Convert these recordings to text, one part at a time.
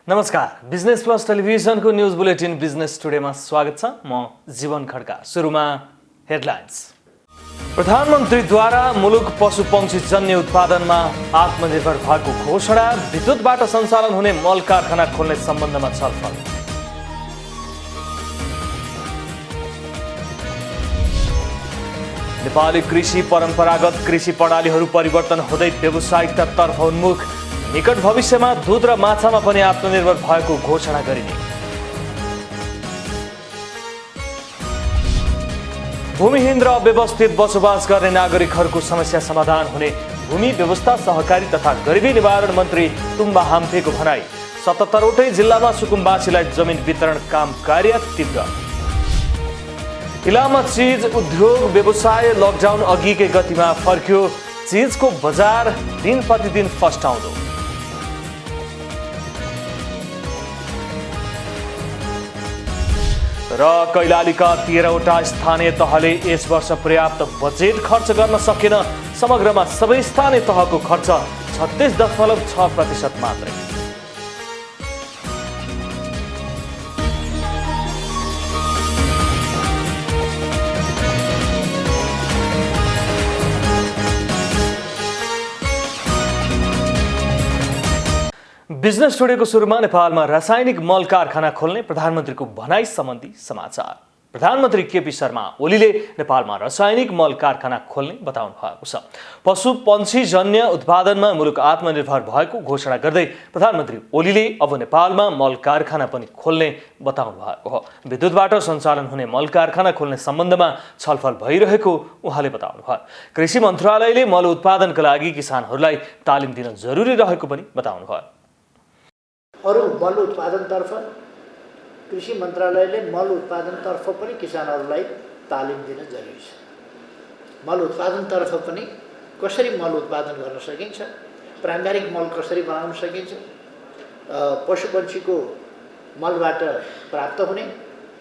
नमस्कार, business plus टेलिभिजनको news bulletin business टुडेमा स्वागत छ। म जीवन खड्का। सुरुमा हेडलाइन्स। प्रधानमन्त्रीद्वारा मुलुक पशुपक्षी जन्य उत्पादनमा आत्मनिर्भर भएको घोषणा, विद्युतबाट सञ्चालन हुने मल कारखाना खोल्ने सम्बन्धमा छलफल। नेपाली कृषि परम्परागत कृषि प्रणालीहरू परिवर्तन हुँदै व्यावसायिकतातर्फ उन्मुख, निकट भविष्यमा दूध र माछामा पनि आत्मनिर्भर भएको घोषणा गरिने। भूमिहीन र अव्यवस्थित बसोबास गर्ने नागरिकहरूको समस्या समाधान हुने भूमि व्यवस्था सहकारी तथा गरिबी निवारण मन्त्री तुम्बा हाम्फेको भनाई। 77वटै जिल्लामा सुकुम्बासीलाई जमिन वितरण काम कार्य तीव्र। इलाममा चीज उद्योग व्यवसाय लकडाउन अघिकै गतिमा फर्क्यो। चीजको बजार दिन प्रतिदिन फस्टाउँदो। र कैलालीका 13वटा स्थानीय तहले यस वर्ष पर्याप्त बजेट खर्च गर्न सकेन। समग्रमा सबै स्थानीय तहको खर्च 36.6% मात्रै। बिजनेस टुडेको सुरुमा नेपालमा रासायनिक मल कारखाना खोल्ने प्रधानमन्त्रीको भनाई सम्बन्धी समाचार। प्रधानमन्त्री केपी शर्मा ओलीले नेपालमा रासायनिक मल कारखाना खोल्ने बताउनु भएको छ। पशु पक्षी जन्य उत्पादनमा मुलुक आत्मनिर्भर भएको घोषणा गर्दै प्रधानमन्त्री ओलीले अब नेपालमा मल कारखाना पनि खोल्ने बताउनु भएको हो। विद्युतबाट सञ्चालन हुने मल कारखाना खोल्ने सम्बन्धमा छलफल भइरहेको उहाँले बताउनु भयो। कृषि मन्त्रालयले मल उत्पादनका लागि किसानहरूलाई तालिम दिन जरुरी रहेको पनि बताउनु भयो। अरू मल उत्पादनतर्फ कृषि मन्त्रालयले मल उत्पादनतर्फ पनि किसानहरूलाई तालिम दिन जरुरी छ। मल उत्पादनतर्फ पनि कसरी मल उत्पादन गर्न सकिन्छ, प्राइमेरिक मल कसरी बनाउन सकिन्छ, पशुपक्षीको मलबाट प्राप्त हुने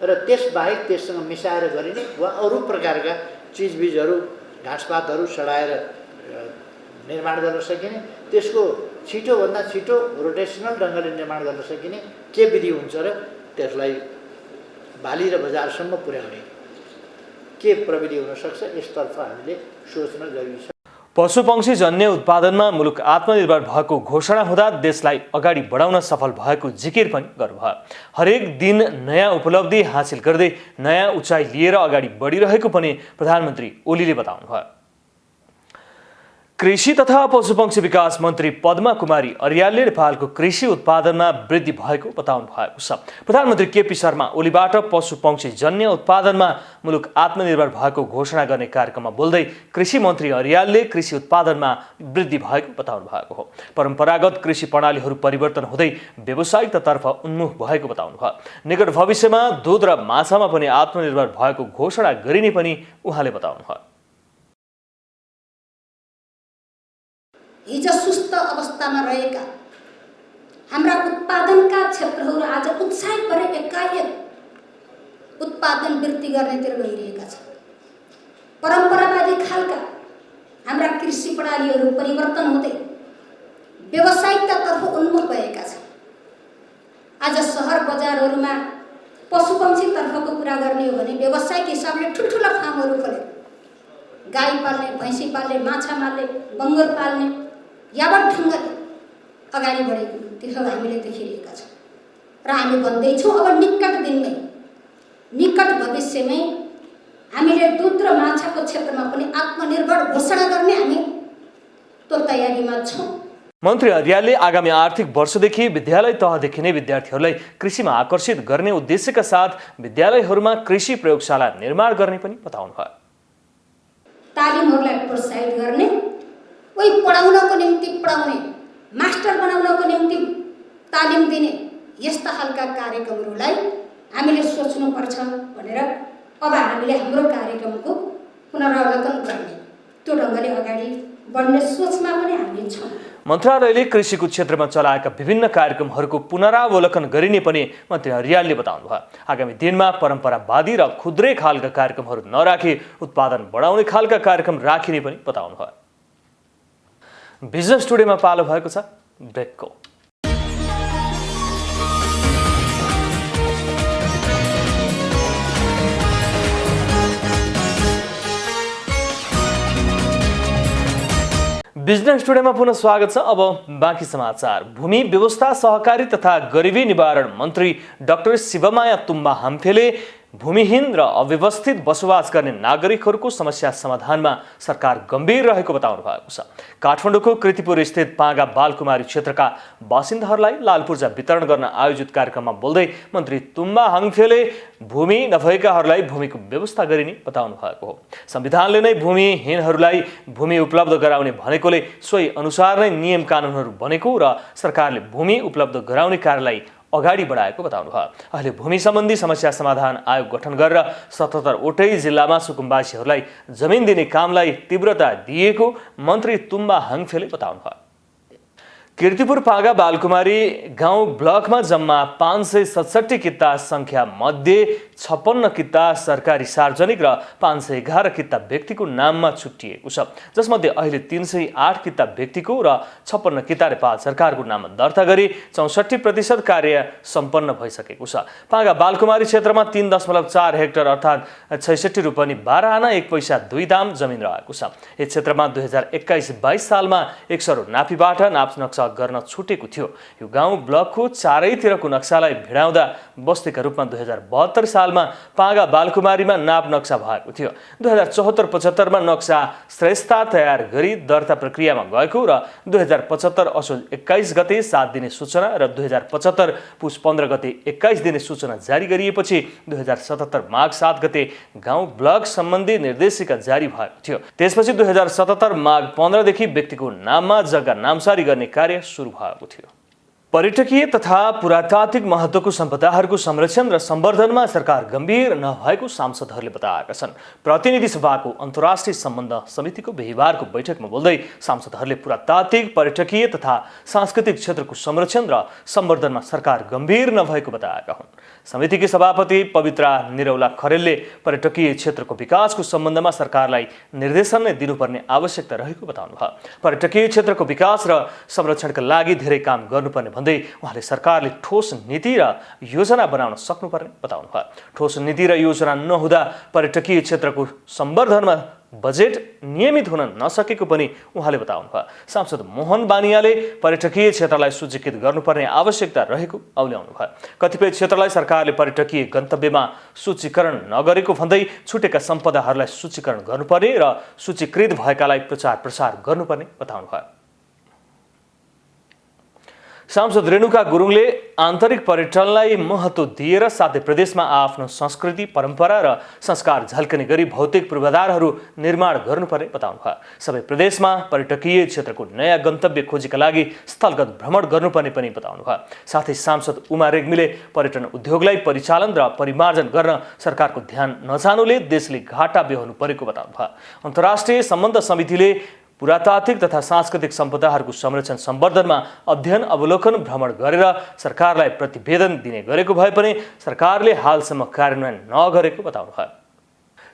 र त्यसबाहेक त्यससँग मिसाएर गरिने वा अरू प्रकारका चिजबिजहरू घाँसपातहरू सडाएर निर्माण गर्न सकिने, त्यसको छिटोभन्दा छिटो रोटेसनल ढङ्गले निर्माण गर्न सकिने के विधि हुन्छ र त्यसलाई बाली र बजारसम्म पुर्याउने के प्रविधि हुन सक्छ, यसतर्फ हामीले सोच्न जरुरी छ। पशुपक्षी जन्य उत्पादनमा मुलुक आत्मनिर्भर भएको घोषणा हुँदा देशलाई अगाडि बढाउन सफल भएको जिकिर पनि गर्नुभयो। हरेक दिन नयाँ उपलब्धि हासिल गर्दै नयाँ उचाइ लिएर अगाडि बढिरहेको पनि प्रधानमन्त्री ओलीले बताउनुभयो। कृषि तथा पशुपक्षी विकास मन्त्री पद्मा कुमारी अर्यालले नेपालको कृषि उत्पादनमा वृद्धि भएको बताउनु भएको छ। प्रधानमन्त्री केपी शर्मा ओलीबाट पशुपक्षी जन्य उत्पादनमा मुलुक आत्मनिर्भर भएको घोषणा गर्ने कार्यक्रममा बोल्दै कृषि मन्त्री अर्यालले कृषि उत्पादनमा वृद्धि भएको बताउनु भएको हो। परम्परागत कृषि प्रणालीहरू परिवर्तन हुँदै व्यावसायिकतातर्फ उन्मुख भएको बताउनु भयो। निकट भविष्यमा दूध र माछामा पनि आत्मनिर्भर भएको घोषणा गरिने पनि उहाँले बताउनु भयो। हिजो सुस्त अवस्थामा रहेका हाम्रा उत्पादनका क्षेत्रहरू आज उत्साहित भएर एकाएक उत्पादन वृद्धि गर्नेतिर गइरहेका छन्। परम्परावादी खालका हाम्रा कृषि प्रणालीहरू परिवर्तन हुँदै व्यावसायिकतातर्फ उन्मुख भएका छन्। आज सहर बजारहरूमा पशुपक्षीतर्फको कुरा गर्ने हो भने व्यावसायिक हिसाबले ठुल्ठुला फार्महरू खोले, गाई पाल्ने, भैँसी पाल्ने, माछा मार्ने, बङ्गुर पाल्ने यावत ढङ्गले अगाडि बढेको त्यो हामीले देखिरहेका छौँ र हामी भन्दैछौँ अब निकट भविष्यमै हामीले दुध र माछाको क्षेत्रमा पनि आत्मनिर्भर घोषणा गर्ने हामी त्यो तयारीमा छौँ। मन्त्री अर्यालले आगामी आर्थिक वर्षदेखि विद्यालय तहदेखि नै विद्यार्थीहरूलाई कृषिमा आकर्षित गर्ने उद्देश्यका साथ विद्यालयहरूमा कृषि प्रयोगशाला निर्माण गर्ने पनि बताउनु भयो। तालिमहरूलाई प्रोत्साहित गर्ने, कोही पढाउनको निम्ति पढाउने, मास्टर बनाउनको निम्ति तालिम दिने यस्ता खालका कार्यक्रमहरूलाई हामीले सोच्नुपर्छ भनेर अब हामीले हाम्रो कार्यक्रमको पुनरावलोकन गर्ने त्यो ढङ्गले अगाडि बढ्ने सोचमा पनि हामी छौँ। मन्त्रालयले कृषिको क्षेत्रमा चलाएका विभिन्न कार्यक्रमहरूको पुनरावलोकन गरिने पनि मन्त्री अर्यालले बताउनु भयो। आगामी दिनमा परम्परावादी र खुद्रै खालका कार्यक्रमहरू नराखी उत्पादन बढाउने खालका कार्यक्रम राखिने पनि बताउनु भयो। बिजनेस टुडेमा पालो भएको छ ब्रेकको। बिजनेस टुडेमा पुनः स्वागत छ। अब बाँकी समाचार। भूमि व्यवस्था सहकारी तथा गरिबी निवारण मन्त्री डाक्टर शिवमाया तुम्बा हाम्फेले भूमिहीन र अव्यवस्थित बसोबास गर्ने नागरिकहरूको समस्या समाधानमा सरकार गम्भीर रहेको बताउनु भएको छ। काठमाडौँको कृतिपुर स्थित पागा बालकुमारी क्षेत्रका बासिन्दाहरूलाई लाल पूर्जा वितरण गर्न आयोजित कार्यक्रममा बोल्दै मन्त्री तुम्बा हाम्फेले भूमि नभएकाहरूलाई भूमिको व्यवस्था गरिने बताउनु भएको हो। संविधानले नै भूमिहीनहरूलाई भूमि उपलब्ध गराउने भनेकोले सोही अनुसार नै नियम कानुनहरू बनेको र सरकारले भूमि उपलब्ध गराउने कार्यलाई अगाडि बढाएको बताउनु भयो। अहिले भूमि सम्बन्धी समस्या समाधान आयोग गठन गरेर 77 वटै जिल्लामा सुकुम्बासीहरूलाई जमिन दिने कामलाई तीव्रता दिएको मन्त्री तुम्बा हाम्फेले बताउनु भयो। कीर्तिपुर पागा बालकुमारी गाउँ ब्लकमा जम्मा 567 किता संख्या मध्ये 56 किता सरकारी सार्वजनिक र 511 किता व्यक्तिको नाममा छुट्टिएको छ, जसमध्ये अहिले 308 किता व्यक्तिको र 56 किता नेपाल सरकारको नाममा दर्ता गरी 64% कार्य सम्पन्न भइसकेको छ। पागा बालकुमारी क्षेत्रमा 3.4 हेक्टर अर्थात् 66 रुपैयाँ 12 आना 1 पैसा 2 दाम जमिन रहेको छ। यस क्षेत्रमा 2021-22 सालमा 1 सरो नापीबाट नाप नक्सा गर्न छुटेको थियो। यो गाउँ ब्लकको चारैतिरको नक्सालाई भिडाउँदा बस्तीका रूपमा 2072 सालमा पागा बालकुमारीमा नाप नक्सा भएको थियो। 2074-75 मा नक्सा श्रेष्ठता तयार गरी दर्ता प्रक्रियामा गएको र 2075 असोज 21 गते 7 दिने सूचना र 2075 पुस 15 गते 21 दिने सूचना जारी गरिएपछि 2077 माघ 7 गते गाउँ ब्लक सम्बन्धी निर्देशिका जारी भएको थियो। त्यसपछि 2077 माघ 15 देखि व्यक्तिको नाममा जग्गा नामसारी गर्ने कार्य सुरु भएको थियो। पर्यटकीय तथा पुरातात्विक महत्त्वको सम्पदाहरूको संरक्षण र सम्वर्धनमा सरकार गम्भीर नभएको सांसदहरूले बताएका छन्। प्रतिनिधि सभाको अन्तर्राष्ट्रिय सम्बन्ध समितिको बिहीबारको बैठकमा बोल्दै सांसदहरूले पुरातात्विक, पर्यटकीय तथा सांस्कृतिक क्षेत्रको संरक्षण र सम्वर्धनमा सरकार गम्भीर नभएको बताएका हुन्। समितिकी सभापति पवित्रा निरौला खरेलले पर्यटकीय क्षेत्रको विकासको सम्बन्धमा सरकारलाई निर्देशन नै दिनुपर्ने आवश्यकता रहेको बताउनु भयो। पर्यटकीय क्षेत्रको विकास र संरक्षणका लागि धेरै काम गर्नुपर्ने भन्दै उहाँले सरकारले ठोस नीति र योजना बनाउन सक्नुपर्ने बताउनु भयो। ठोस नीति र योजना नहुँदा पर्यटकीय क्षेत्रको सम्वर्धनमा बजेट नियमित हुन नसकेको पनि उहाँले बताउनु भयो। सांसद मोहन बानियाले पर्यटकीय क्षेत्रलाई सूचीकृत गर्नुपर्ने आवश्यकता रहेको औल्याउनु भयो। कतिपय क्षेत्रलाई सरकारले पर्यटकीय गन्तव्यमा सूचीकरण नगरेको भन्दै छुटेका सम्पदाहरूलाई सूचीकरण गर्नुपर्ने र सूचीकृत भएकालाई प्रचार प्रसार गर्नुपर्ने बताउनु भयो। सांसद रेणुका गुरुङले आन्तरिक पर्यटनलाई महत्त्व दिएर साथै प्रदेशमा आफ्नो संस्कृति, परम्परा र संस्कार झल्कने गरी भौतिक पूर्वाधारहरू निर्माण गर्नुपर्ने बताउनु भयो। सबै प्रदेशमा पर्यटकीय क्षेत्रको नयाँ गन्तव्य खोजीका लागि स्थलगत भ्रमण गर्नुपर्ने पनि बताउनु भयो। साथै सांसद उमा रेग्मीले पर्यटन उद्योगलाई परिचालन र परिमार्जन गर्न सरकारको ध्यान नजानुले देशले घाटा बेहोर्नु परेको बताउनु भयो। अन्तर्राष्ट्रिय सम्बन्ध समितिले पुरातात्विक तथा सांस्कृतिक सम्पदाहरूको संरक्षण सम्वर्धनमा अध्ययन अवलोकन भ्रमण गरेर सरकारलाई प्रतिवेदन दिने गरेको भए पनि सरकारले हालसम्म कार्यान्वयन नगरेको बताउनु भयो।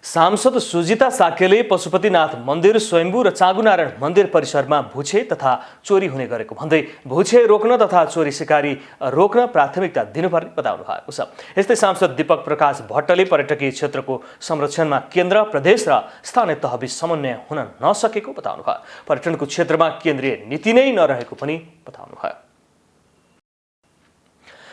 सांसद सुजिता साक्यले पशुपतिनाथ मन्दिर, स्वयम्भू र चाँगुनारायण मन्दिर परिसरमा भुछे तथा चोरी हुने गरेको भन्दै भुछे रोक्न तथा चोरी सिकारी रोक्न प्राथमिकता दिनुपर्ने बताउनु भएको छ। यस्तै सांसद दीपक प्रकाश भट्टले पर्यटकीय क्षेत्रको संरक्षणमा केन्द्र, प्रदेश र स्थानीय तहबीच समन्वय हुन नसकेको बताउनु भयो। पर्यटनको क्षेत्रमा केन्द्रीय नीति नै नरहेको पनि बताउनु भयो।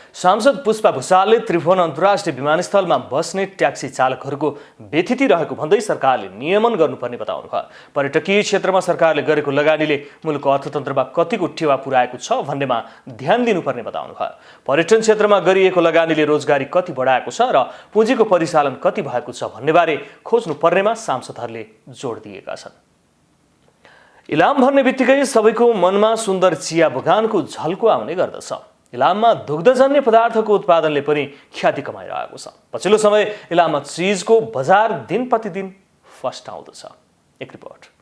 सांसद पुष्पा भुसालले त्रिभुवन अन्तर्राष्ट्रिय विमानस्थलमा बस्ने ट्याक्सी चालकहरूको बेथिति रहेको भन्दै सरकारले नियमन गर्नुपर्ने बताउनु भयो। पर्यटकीय क्षेत्रमा सरकारले गरेको लगानीले मुलुकको अर्थतन्त्रमा कतिको टेवा पुर्याएको छ भन्नेमा ध्यान दिनुपर्ने बताउनु भयो। पर्यटन क्षेत्रमा गरिएको लगानीले रोजगारी कति बढाएको छ र पुँजीको परिचालन कति भएको छ भन्नेबारे खोज्नुपर्नेमा सांसदहरूले जोड दिएका छन्। इलाम भन्ने बित्तिकै सबैको मनमा सुन्दर चिया बगानको झल्को आउने गर्दछ। इलाममा दुग्धजन्य पदार्थको उत्पादनले पनि ख्याति कमाइरहेको छ। पछिल्लो समय इलाममा चीजको बजार दिन प्रतिदिन फस्टाउँदछ। एक रिपोर्ट।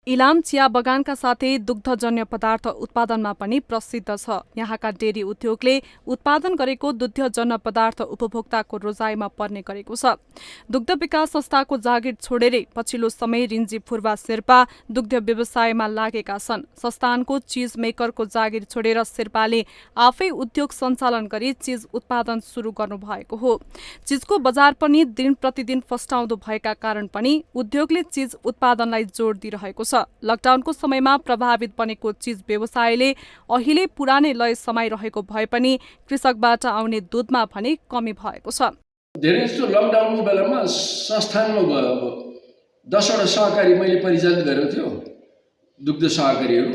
इलाम चिया बगानका साथै दुग्धजन्य पदार्थ उत्पादनमा पनि प्रसिद्ध छ। यहाँका डेरी उद्योगले उत्पादन गरेको दुग्धजन्य पदार्थ उपभोक्ताको रोजाइमा पर्ने गरेको छ। दुग्ध विकास संस्थाको जागिर छोडेरै पछिल्लो समय रिन्जी फुर्बा शेर्पा दुग्ध व्यवसायमा लागेका छन्। संस्थानको चीज मेकरको जागिर छोडेर शेर्पाले आफै उद्योग सञ्चालन गरी चीज उत्पादन सुरु गर्नुभएको हो। चीजको बजार पनि दिन प्रतिदिन फस्टाउँदो भएका कारण पनि उद्योगले चीज उत्पादनलाई जोड दिइरहेको छ। छ। लकडाउनको समयमा प्रभावित बनेको चीज व्यवसायले अहिले पुरानै लय समाइरहेको भए पनि कृषकबाट आउने दुधमा भने कमी भएको छ। धेरै जस्तो लकडाउनको बेलामा संस्थानमा गयो। अब 10वटा सहकारी मैले परिचालित गरेको थियो, दुग्ध सहकारीहरू।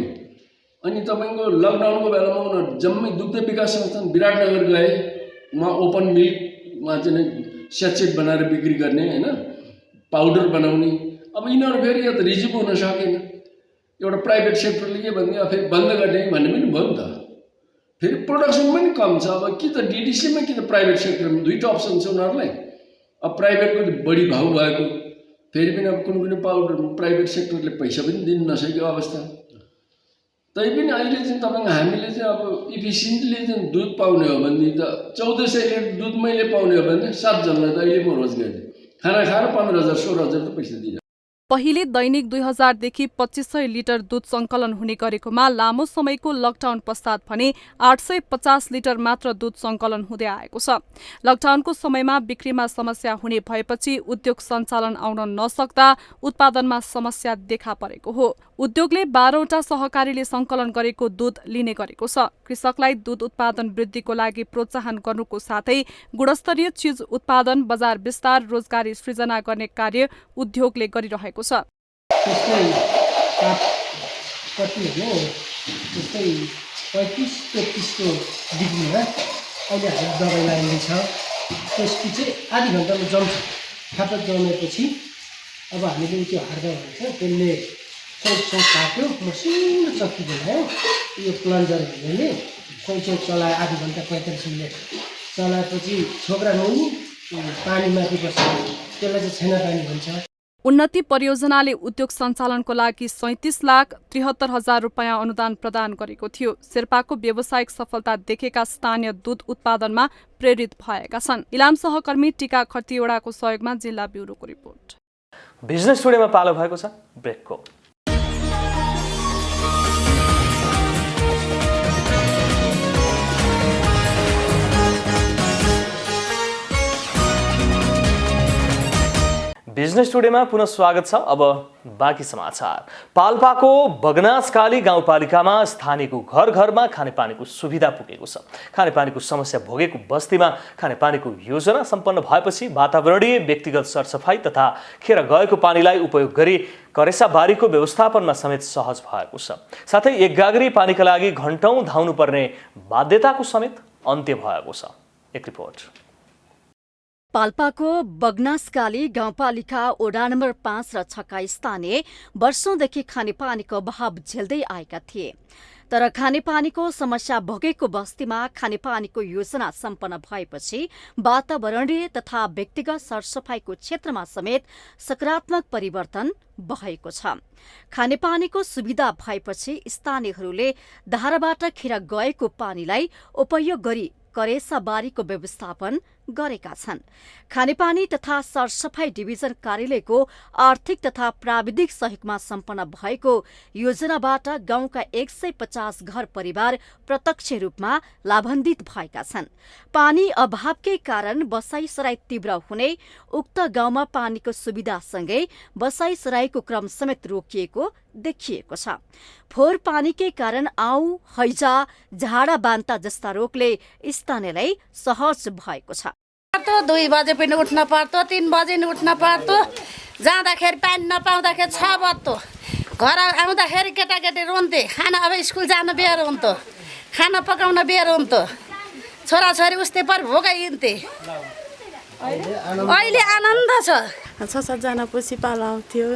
अनि तपाईँको लकडाउनको बेलामा उनीहरू जम्मै दुग्ध विकास संस्थान विराटनगर गए। उहाँ ओपन मिल्कमा चाहिँ सेट बनाएर बिक्री गर्ने, होइन, पाउडर बनाउने। अब यिनीहरू फेरि यो त रिजिप हुन सकेन। एउटा प्राइभेट सेक्टरले के भन्ने, फेरि बन्द गर्ने भन्ने पनि भयो नि त। फेरि प्रोडक्सन पनि कम छ। अब कि त डिडिसीमा कि त प्राइभेट सेक्टरमा, दुईवटा अप्सन छ उनीहरूलाई। अब प्राइभेटको बढी भाउ भएको, फेरि पनि अब कुनै पाउडर प्राइभेट सेक्टरले पैसा पनि दिन नसकेको अवस्था। तैपनि अहिले चाहिँ तपाईँको हामीले चाहिँ अब इफिसियन्टली चाहिँ दुध पाउने हो भने त 1400 लिटर दुध मैले पाउने हो भने 7 जनालाई त अहिले म रोजगार दिएँ। खाना खाएर 15,000 16,000 त पैसा दिएर। पहिले दैनिक 2000 देखि 2500 लिटर दुध सङ्कलन हुने गरेकोमा लामो समयको लकडाउन पश्चात भने 850 लिटर मात्र दुध सङ्कलन हुँदै आएको छ। लकडाउनको समयमा बिक्रीमा समस्या हुने भएपछि उद्योग सञ्चालन आउन नसक्दा उत्पादनमा समस्या देखा परेको हो। उद्योगले 12वटा सहकारीले सङ्कलन गरेको दुध लिने गरेको छ। कृषकलाई दुध उत्पादन वृद्धिको लागि प्रोत्साहन गर्नुको साथै गुणस्तरीय चीज उत्पादन, बजार विस्तार, रोजगारी सृजना गर्ने कार्य उद्योगले गरिरहेको छ। त्यस्तै कति हो, त्यस्तै 35-33 डिग्रीमा अहिले हामी दबाई लगाइँदैछ। त्यसपछि चाहिँ आधी घन्टामा जम्छ। खापत जमेपछि अब हामीले त्यो हार्दा भन्छ, त्यसले चौक काट्यो, मसिनो चक्की बनायो। यो प्लन्जर भन्नेले चौक चलायो, आधी घन्टा 45 मिनट चलाएपछि छोक्रा नुनी पानी माथि बस्छ, त्यसलाई चाहिँ छेना पानी भन्छ। उन्नति परियोजनाले उद्योग सञ्चालनको लागि 37,73,000 रुपियाँ अनुदान प्रदान गरेको थियो। शेर्पाको व्यावसायिक सफलता देखेका स्थानीय दुध उत्पादनमा प्रेरित भएका छन्। इलाम सहकर्मी टीका खतिवडाको सहयोगमा जिल्ला ब्युरोको रिपोर्ट। बिजनेस टुडेमा पालो भएको छ ब्रेकको। बिजनेस टुडेमा पुनः स्वागत छ। अब बाँकी समाचार। पाल्पाको बगनासकाली गाउँपालिकामा स्थानीयको घर घरमा खानेपानीको सुविधा पुगेको छ। खानेपानीको समस्या भोगेको बस्तीमा खानेपानीको योजना सम्पन्न भएपछि वातावरणीय व्यक्तिगत सरसफाई तथा खेर गएको पानीलाई उपयोग गरी करेसाबारीको व्यवस्थापनमा समेत सहज भएको छ। साथै एक गाग्री पानीका लागि घण्टौं धाउनुपर्ने बाध्यताको समेत अन्त्य भएको छ। एक रिपोर्ट। पाल्पाको बगनासकाली गाउँपालिका वडा नम्बर 5 र 6 का स्थानीय वर्षौंदेखि खानेपानीको अभाव झेल्दै आएका थिए। तर खानेपानीको समस्या भोगेको बस्तीमा खानेपानीको योजना सम्पन्न भएपछि वातावरणीय तथा व्यक्तिगत सरसफाईको क्षेत्रमा समेत सकारात्मक परिवर्तन भएको छ। खानेपानीको सुविधा भएपछि स्थानीयहरूले धाराबाट खेर गएको पानीलाई उपयोग गरी करेसाबारीको व्यवस्थापन गरेका छन्। खानेपानी तथा सरसफाई डिभिजन कार्यालयको आर्थिक तथा प्राविधिक सहयोगमा सम्पन्न भएको योजनाबाट गाउँका 150 घर परिवार प्रत्यक्ष रूपमा लाभान्वित भएका छन्। पानी अभावकै कारण बसाइसराई तीव्र हुने, उक्त गाउँमा पानीको सुविधासँगै बसाइसराईको क्रम समेत रोकिएको देखिएको छ। फोहोर पानीकै कारण आउ, हैजा, झाडा बान्ता जस्ता रोगले स्थानीयलाई सहज भएको छ। 2 बजे पनि उठ्न पर्दो, 3 बजे नि उठ्न पर्दो। जाँदाखेरि पानी नपाउँदाखेरि 6 बज्दो। घर आउँदाखेरि केटाकेटी रुन्थे। खाना अब स्कुल जानु बेर हुन्थ्यो, खाना पकाउन बेर हुन्थ्यो। छोराछोरी उस्तै पर भोगाइन्थे। अहिले आनन्द छ। 6-7 जना पछि पालो आउँथ्यो।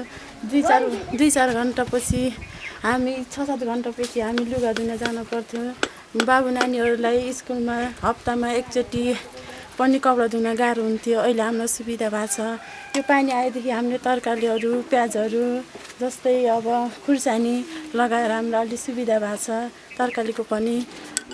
2-4 घन्टा पछि हामी 6-7 घन्टा पछि हामी लुगा धुन जानु पर्थ्यो। बाबु नानीहरूलाई स्कुलमा हप्तामा एकचोटि पनि कपडा धुन गाह्रो हुन्थ्यो। अहिले हामीलाई सुविधा भएको छ। यो पानी आएदेखि हामीले तरकारीहरू, प्याजहरू जस्तै अब खुर्सानी लगाएर हामीलाई अलि सुविधा भएको छ। तरकारीको पनि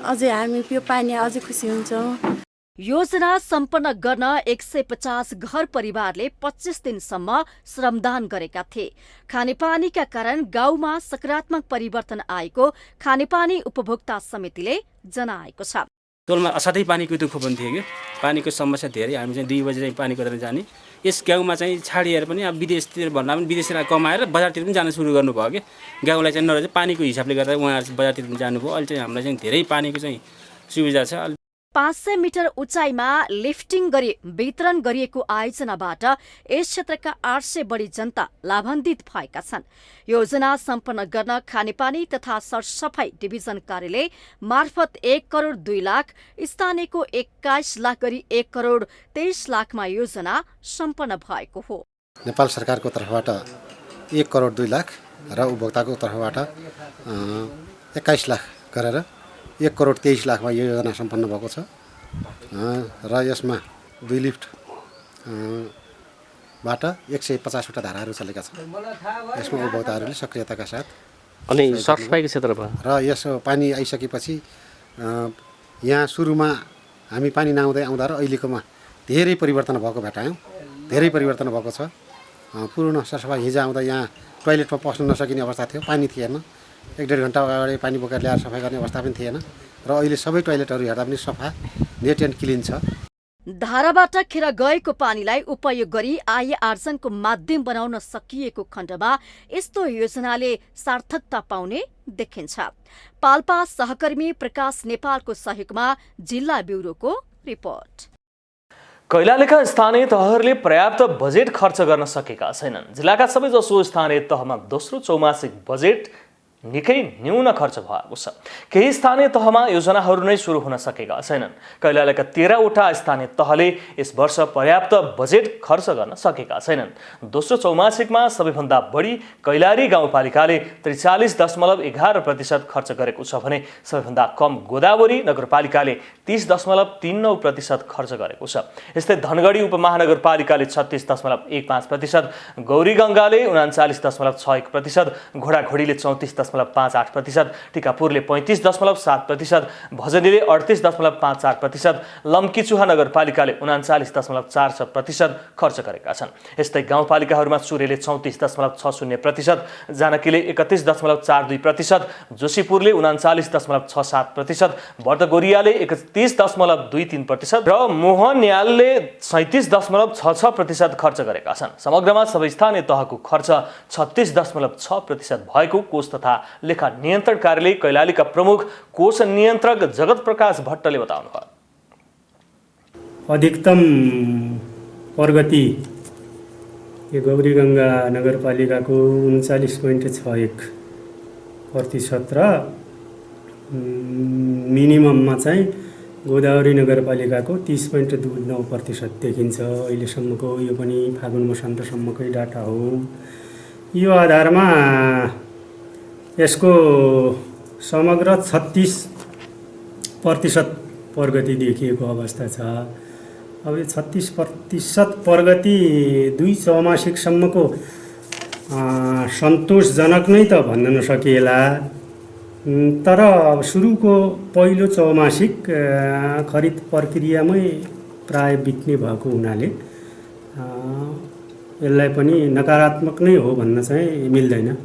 अझै हामी यो पानी अझै खुसी हुन्छौँ। योजना सम्पन्न गर्न 150 घर परिवारले 25 दिनसम्म श्रमदान गरेका थिए। खानेपानीका कारण गाउँमा सकारात्मक परिवर्तन आएको खानेपानी उपभोक्ता समितिले जनाएको छ। टोलमा असाध्यै पानीको दुःख पनि थियो कि पानीको समस्या धेरै हामी चाहिँ 2 बजे चाहिँ पानी खोजेर जाने यस गाउँमा चाहिँ छाडिएर पनि अब विदेशतिर भन्दा पनि विदेशतिर कमाएर बजारतिर पनि जान सुरु गर्नुभयो कि गाउँलाई चाहिँ नरहेछ पानीको हिसाबले गर्दा उहाँहरू बजारतिर पनि जानुभयो अहिले चाहिँ हामीलाई चाहिँ धेरै पानीको चाहिँ सुविधा छ 500 मिटर उचाइमा लिफ्टिङ गरी वितरण गरिएको आयोजनाबाट यस क्षेत्रका 800 बढी जनता लाभान्वित भएका छन्। योजना सम्पन्न गर्न खानेपानी तथा सरसफाई डिभिजन कार्यालय मार्फत 1 करोड 2 लाख, स्थानीयको 21 लाख गरी 1 करोड 23 लाखमा योजना सम्पन्न भएको हो। नेपाल सरकारको तर्फबाट 1 करोड 2 लाख र उपभोक्ताको तर्फबाट 21 लाख गरेर 1 करोड 23 लाखमा यो योजना सम्पन्न भएको छ र यसमा 2 लिफ्ट बाट 150 वटा धाराहरू चलेका छन्। यसमा उपभोक्ताहरूले सक्रियताका साथ अनि सरसफाइको क्षेत्रमा र यस पानी आइसकेपछि यहाँ सुरुमा हामी पानी नआउँदै आउँदा र अहिलेकोमा धेरै परिवर्तन भएको भेटायौँ। धेरै परिवर्तन भएको छ। पूर्ण सरसफाइ हिजो आउँदा यहाँ टोयलेटमा पस्न नसकिने अवस्था थियो, पानी थिएन। 1-1.5 घन्टा अगाडि पानी बोकेर ल्याएर सफाइ गर्ने अवस्था पनि थिएन र अहिले सबै टोयलेटहरू हेर्दा पनि सफा, नेट एन्ड क्लिन छ। धाराबाट खेर गएको पानीलाई उपयोग गरी आय आर्जनको माध्यम बनाउन सकिएको खण्डमा यस्तो योजनाले सार्थकता पाउने देखिन्छ। पाल्पा सहकर्मी प्रकाश नेपालको सहयोगमा जिल्ला ब्युरोको रिपोर्ट। कैलालीका स्थानीय तहहरूले पर्याप्त बजेट खर्च गर्न सकेका छैनन्। जिल्लाका सबैजसो स्थानीय तहमा दोस्रो चौमासिक बजेट निकै न्यून खर्च भएको छ। केही स्थानीय तहमा योजनाहरू नै सुरु हुन सकेका छैनन्। कैलालीका 13वटा स्थानीय तहले यस वर्ष पर्याप्त बजेट खर्च गर्न सकेका छैनन्। दोस्रो चौमासिकमा सबैभन्दा बढी कैलाली गाउँपालिकाले 43.11% खर्च गरेको छ भने सबैभन्दा कम गोदावरी नगरपालिकाले 30.39% खर्च गरेको छ। यस्तै धनगढी उपमहानगरपालिकाले 36.15%, गौरीगङ्गाले 39.61%, घोडाघोडीले 34.58%, टिकापुरले 35.7%, भजनीले 38.54%, लम्कीचुहा नगरपालिकाले 39.46% खर्च गरेका छन्। यस्तै गाउँपालिकाहरूमा चुरेले 34.60%, जानकीले 31.42%, जोशीपुरले 39.67%, बर्दगोरियाले 31.23% र मोहनयालले 37.66% खर्च गरेका छन्। समग्रमा सबै स्थानीय तहको खर्च 36.6% भएको कोष तथा लेखा नियन्त्रण कार्यालय कैलालीका प्रमुख कोष नियन्त्रक जगत प्रकाश भट्टले बताउनुभयो। अधिकतम प्रगति गौरीगङ्गा नगरपालिकाको 39.61% र मिनिमममा चाहिँ गोदावरी नगरपालिकाको 30.29% देखिन्छ। अहिलेसम्मको यो पनि फागुन मसान्तसम्मकै डाटा हो। यो आधारमा यसको समग्र 36% प्रगति देखिएको अवस्था छ। अब यो 36% प्रगति 2 चौमासिकसम्मको सन्तोषजनक नै त भन्न नसकिएला, तर सुरुको पहिलो चौमासिक खरिद प्रक्रियामै प्राय बित्ने भएको हुनाले यसलाई पनि नकारात्मक नै हो भन्न चाहिँ मिल्दैन।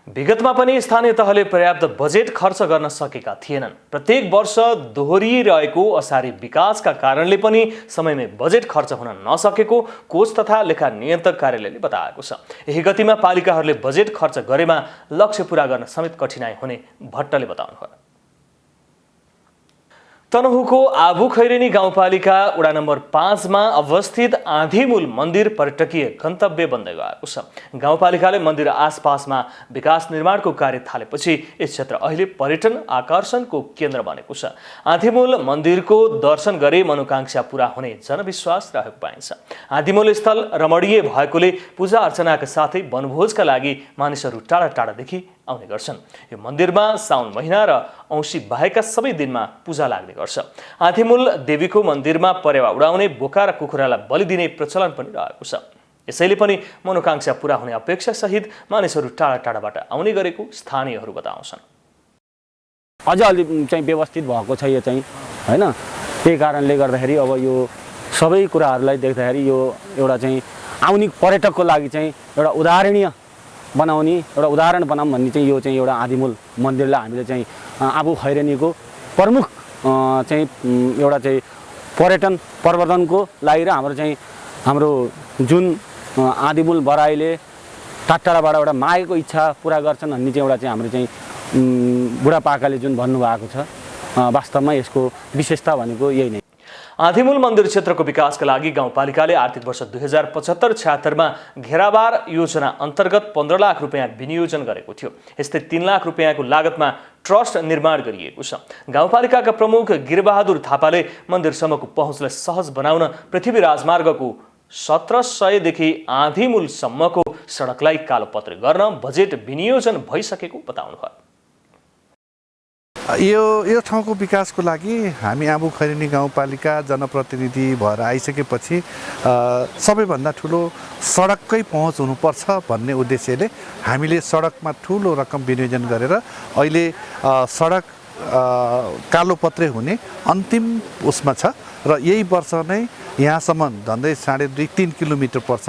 विगतमा पनि स्थानीय तहले पर्याप्त बजेट खर्च गर्न सकेका थिएनन्। प्रत्येक वर्ष दोहोरिरहेको असारी विकासका कारणले पनि समयमै बजेट खर्च हुन नसकेको कोष तथा लेखा नियन्त्रक कार्यालयले बताएको छ। यही गतिमा पालिकाहरूले बजेट खर्च गरेमा लक्ष्य पूरा गर्न समेत कठिनाई हुने भट्टले बताउनुभयो। तनहुको आबु खैरेनी गाउँपालिका वडा नम्बर 5 मा अवस्थित आँधीमूल मन्दिर पर्यटकीय गन्तव्य बन्दै गएको छ। गाउँपालिकाले मन्दिर आसपासमा विकास निर्माणको कार्य थालेपछि यस क्षेत्र अहिले पर्यटन आकर्षणको केन्द्र बनेको छ। आँधीमूल मन्दिरको दर्शन गरे मनोकांक्षा पूरा हुने जनविश्वास रहेको पाइन्छ। आँधीमूल स्थल रमणीय भएकोले पूजा अर्चनाका साथै वनभोजका लागि मानिसहरू टाढा टाढादेखि आउने गर्छन्। यो मन्दिरमा साउन महिना र औँसी बाहेकका सबै दिनमा पूजा लाग्ने गर्छ। आँधीमूल देवीको मन्दिरमा परेवा उडाउने, बोका र कुखुरालाई बलि दिने प्रचलन पनि रहेको छ। यसैले पनि मनोकांक्षा पूरा हुने अपेक्षा सहित मानिसहरू टाढा टाढाबाट आउने गरेको स्थानीयहरू बताउँछन्। अझ अलि चाहिँ व्यवस्थित भएको छ यो चाहिँ, हैन? त्यही कारणले गर्दाखेरि अब यो सबै कुराहरूलाई देख्दाखेरि यो एउटा चाहिँ आउने पर्यटकको लागि चाहिँ एउटा उदाहरणीय बनाउने, एउटा उदाहरण बनाऊँ भन्ने चाहिँ यो चाहिँ एउटा आँधीमूल मन्दिरलाई हामीले चाहिँ आबु खैरेनीको प्रमुख चाहिँ एउटा चाहिँ पर्यटन प्रवर्धनको लागि र हाम्रो जुन आदिमूल बराइले टाढाबाट एउटा मागेको इच्छा पुरा गर्छन् भन्ने चाहिँ एउटा चाहिँ हाम्रो चाहिँ बुढापाकाले जुन भन्नुभएको छ वास्तवमा यसको विशेषता भनेको यही नै। आदिमूल मन्दिर क्षेत्रको विकासका लागि गाउँपालिकाले आर्थिक वर्ष 2075-76 मा घेराबार योजना अन्तर्गत 15 लाख रुपैयाँ विनियोजन गरेको थियो। यस्तै 3 लाख रुपैयाँको लागतमा ट्रस्ट निर्माण गरिएको छ। गाउँपालिकाका प्रमुख गिरबहादुर थापाले मन्दिरसम्मको पहुँचलाई सहज बनाउन पृथ्वी राजमार्गको 1700 देखि आदिमूलसम्मको सडकलाई कालोपत्र गर्न बजेट विनियोजन भइसकेको बताउनुभयो। यो ठाउँको विकासको लागि हामी आबुखैरेनी गाउँपालिका जनप्रतिनिधि भएर आइसकेपछि सबैभन्दा ठुलो सडककै पहुँच हुनुपर्छ भन्ने उद्देश्यले हामीले सडकमा ठुलो रकम विनियोजन गरेर अहिले सडक कालोपत्रे हुने अन्तिम उसमा छ र यही वर्ष नै यहाँसम्म झन्डै 2.5-3 किलोमिटर पर्छ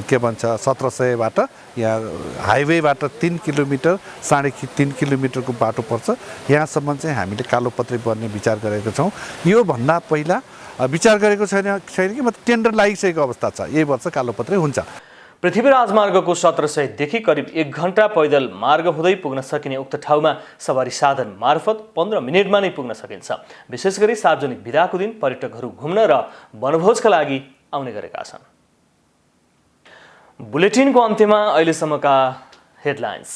के भन्छ 1700बाट यहाँ हाइवेबाट 3 किलोमिटर 3.5 किलोमिटरको बाटो पर्छ। यहाँसम्म चाहिँ हामीले कालोपत्रे बन्ने विचार गरेको छौँ। यो भन्दा पहिला विचार गरेको छैन कि मतलब टेन्डर लागिसकेको अवस्था छ। यही वर्ष कालोपत्रे हुन्छ। पृथ्वी राजमार्गको 1700 देखि करिब 1 घण्टा पैदल मार्ग हुँदै पुग्न सकिने उक्त ठाउँमा सवारी साधन मार्फत 15 मिनेटमा नै पुग्न सकिन्छ। विशेष गरी सार्वजनिक बिदाको दिन पर्यटकहरू घुम्न र वनभोजका लागि आउने गरेका छन्। बुलेटिनको अन्त्यमा अहिलेसम्मका हेडलाइन्स।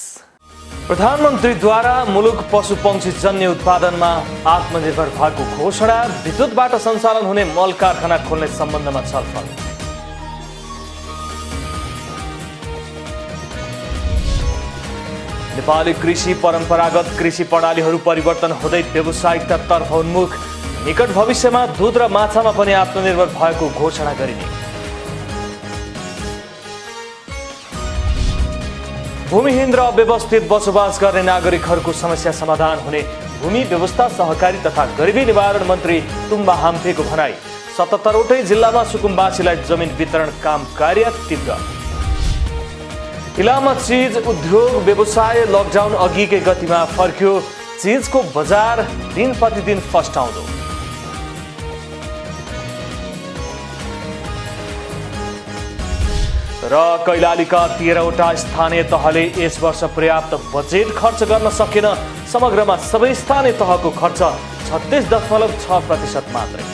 प्रधानमन्त्रीद्वारा मुलुक पशुपक्षी जन्य उत्पादनमा आत्मनिर्भर भएको घोषणा। विद्युतबाट सञ्चालन हुने मल कारखाना खोल्ने सम्बन्धमा छलफल। नेपाली कृषि परम्परागत कृषि प्रणालीहरू परिवर्तन हुँदै व्यावसायिकतातर्फ उन्मुख। निकट भविष्यमा दूध र माछामा पनि आत्मनिर्भर भएको घोषणा गरिने। भूमिहीन र अव्यवस्थित बसोबास गर्ने नागरिकहरूको समस्या समाधान हुने भूमि व्यवस्था सहकारी तथा गरिबी निवारण मन्त्री तुम्बा हाम्फेको भनाई। 77वटै जिल्लामा सुकुम्बासीलाई जमिन वितरण काम कार्य तीव्र। इलाममा चीज उद्योग व्यवसाय लकडाउन अघिकै गतिमा फर्क्यो। चीजको बजार दिन प्रतिदिन फस्टाउँदो। र कैलालीका 13वटा स्थानीय तहले यस वर्ष पर्याप्त बजेट खर्च गर्न सकेन। समग्रमा सबै स्थानीय तहको खर्च 36.6% मात्रै।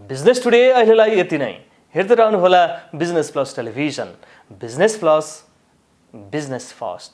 बिजनेस टुडे अहिलेलाई यति नै। हेर्दै रहनुहोला Business Plus Television. Business Plus, Business first.